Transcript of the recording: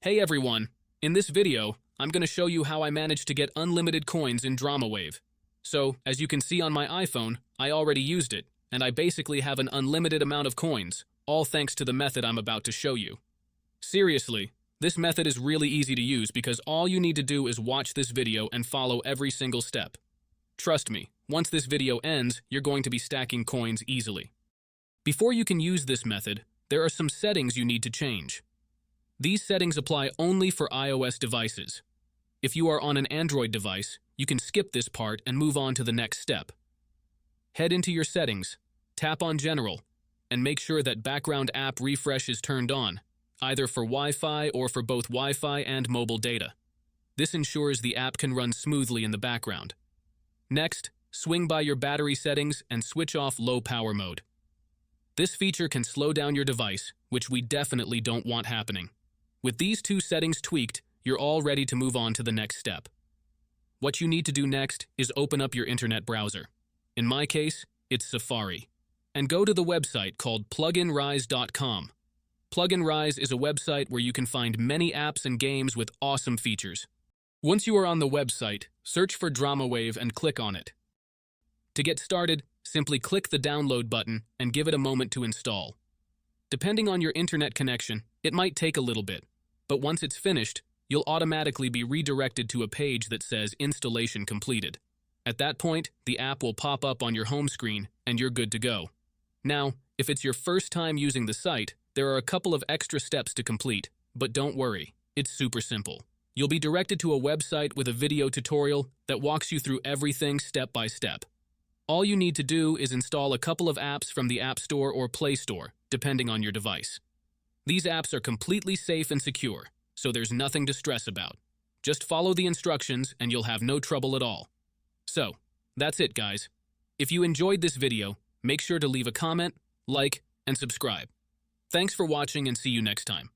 Hey everyone! In this video, I'm going to show you how I managed to get unlimited coins in DramaWave. So, as you can see on my iPhone, I already used it, and I basically have an unlimited amount of coins, all thanks to the method I'm about to show you. Seriously, this method is really easy to use because all you need to do is watch this video and follow every single step. Trust me, once this video ends, you're going to be stacking coins easily. Before you can use this method, there are some settings you need to change. These settings apply only for iOS devices. If you are on an Android device, you can skip this part and move on to the next step. Head into your settings, tap on General, and make sure that background app refresh is turned on, either for Wi-Fi or for both Wi-Fi and mobile data. This ensures the app can run smoothly in the background. Next, swing by your battery settings and switch off low power mode. This feature can slow down your device, which we definitely don't want happening. With these two settings tweaked, you're all ready to move on to the next step. What you need to do next is open up your internet browser. In my case, it's Safari. And go to the website called pluginrise.com. Pluginrise is a website where you can find many apps and games with awesome features. Once you are on the website, search for DramaWave and click on it. To get started, simply click the download button and give it a moment to install. Depending on your internet connection, it might take a little bit. But once it's finished, you'll automatically be redirected to a page that says Installation Completed. At that point, the app will pop up on your home screen and you're good to go. Now, if it's your first time using the site, there are a couple of extra steps to complete, but don't worry, it's super simple. You'll be directed to a website with a video tutorial that walks you through everything step by step. All you need to do is install a couple of apps from the App Store or Play Store, depending on your device. These apps are completely safe and secure, so there's nothing to stress about. Just follow the instructions and you'll have no trouble at all. So, that's it guys. If you enjoyed this video, make sure to leave a comment, like, and subscribe. Thanks for watching and see you next time.